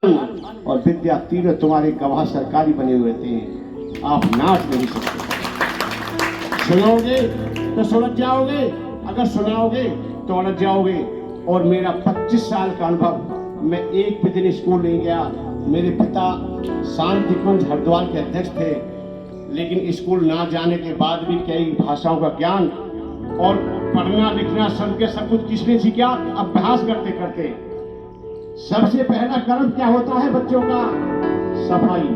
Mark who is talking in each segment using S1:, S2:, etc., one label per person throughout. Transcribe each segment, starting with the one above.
S1: और विद्या तीनों तुम्हारे गवाह सरकारी बने हुए थे। आप नाच नहीं सकते। सुनोगे तो सुलझ जाओगे, अगर सुनाओगे तो उलझ जाओगे। और मेरा 25 साल का अनुभव, मैं एक भी दिन स्कूल नहीं गया। मेरे पिता शांति कुंज हरिद्वार के अध्यक्ष थे, लेकिन स्कूल ना जाने के बाद भी कई भाषाओं का ज्ञान और पढ़ना लिखना सब कुछ किसने सीखा? अभ्यास करते करते। सबसे पहला कर्म क्या होता है बच्चों का? सफाई।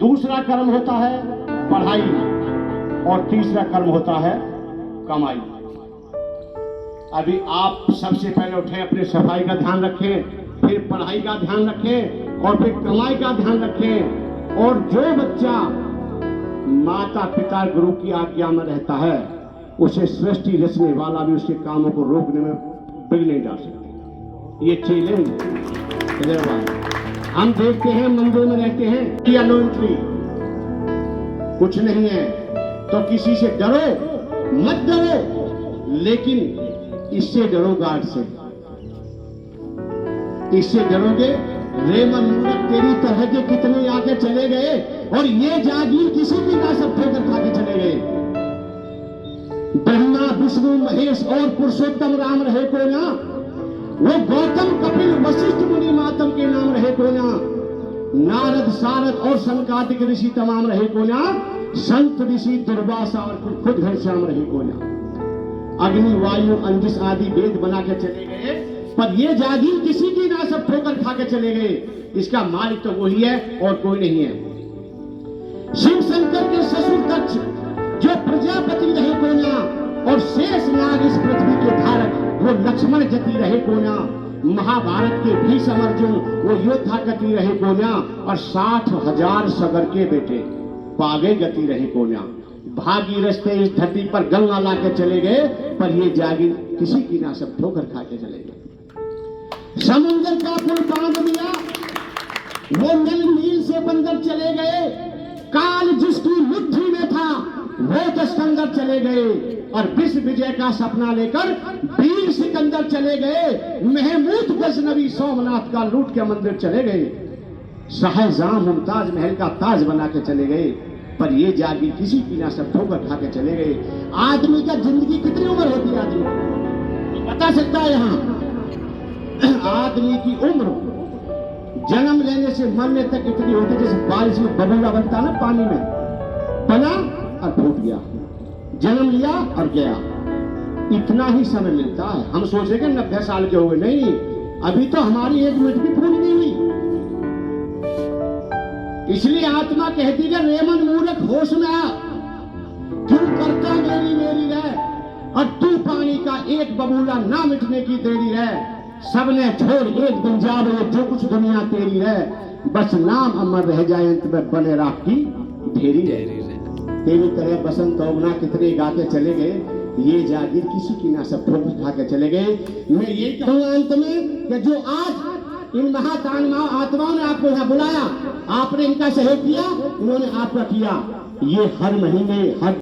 S1: दूसरा कर्म होता है पढ़ाई, और तीसरा कर्म होता है कमाई। अभी आप सबसे पहले उठे, अपने सफाई का ध्यान रखें, फिर पढ़ाई का ध्यान रखें, और फिर कमाई का ध्यान रखें। और जो बच्चा माता पिता गुरु की आज्ञा में रहता है, उसे सृष्टि रचने वाला भी उसके कामों को रोकने में बिगड़ नहीं जा सकता। ये चैलेंज हम देखते हैं, मंदिर में रहते हैं कि नो एंट्री, कुछ नहीं है तो किसी से डरो मत डरो, लेकिन इससे डरो गार्ड से। इससे डरोगे, रेमन मूरख तेरी तरह के कितने आके चले गए, और ये जागीर किसी की ना सब ठोकर खा के चले गए। ब्रह्मा विष्णु महेश और पुरुषोत्तम राम रहे को ना, वो गौतम कपिल वशिष्ठ मुनि मातम के नाम रहे को ना, नारद सारद और संकादिक ऋषि तमाम रहे को ना, संत ऋषि दुर्वासा और खुद घनश्याम रहे को ना। अग्नि वायु अंजिस आदि वेद बना के चले गए, पर ये जागीर किसी की ना सब ठोकर खा के चले गए। इसका मालिक तो वही है और कोई नहीं है। शिव शंकर के ससुर दक्ष जो प्रजापति रहे को ना, और शेष नाग इस पृथ्वी के धारक वो लक्ष्मण जति रहे को ना। महाभारत के भीष्म अर्जुन वो योद्धा गति रहे को ना, और 60,000 सगर के बेटे पागे गति रहे को ना। भागी रस्ते इस धरती पर गंगा ला के चले गए, पर ये जागीर किसी की ना सब ठोकर खा के चले गए। समुद्र का पुल बांध दिया, वो नल नील से बंदर चले गए। काल जिसकी मुट्ठी में था वो 10 सिकंदर चले गए, और विश्व विजय का सपना लेकर 20 सिकंदर चले गए। महमूद गजनवी सोमनाथ का लूट के मंदिर चले गए। शाहजहां मुमताज महल का ताज बना के चले गए, पर ये जागीर किसी की ना सब ठोकर खा के चले गए। आदमी का जिंदगी कितनी उम्र होती है आदमी बता सकता है? यहाँ आदमी की उम्र जन्म लेने से मरने तक इतनी होती है, जैसे बारिश में बबूला बनता ना, पानी में बना और फूट गया, जन्म लिया और गया, इतना ही समय मिलता है। हम सोचेंगे 90 साल के हो गए, नहीं, अभी तो हमारी 1 मिनट भी पूरी नहीं हुई। इसलिए आत्मा कहती है, रेमन मूर्ख होश में आ, क्यों करता मेरी मेरी है, और तू पानी का एक बबूला ना मिटने की देरी है। सबने छोड़ एक दिन जावे, जो कुछ दुनिया तेरी है, बस नाम अमर रह जाए, अंत में बने राख की ढेरी रहे। तेरी तरह बसंत ओगना कितने गाके चले गए, ये जागीर किसी की ना सब ठोकर खा के चले गए। मैं ये कहूँगा अंत में कि जो आज इन महादानव आत्माओं ने आपको यहाँ बुलाया, आपने इनका सहयोग किया, उन्होंने आपका किया। ये हर महीने हर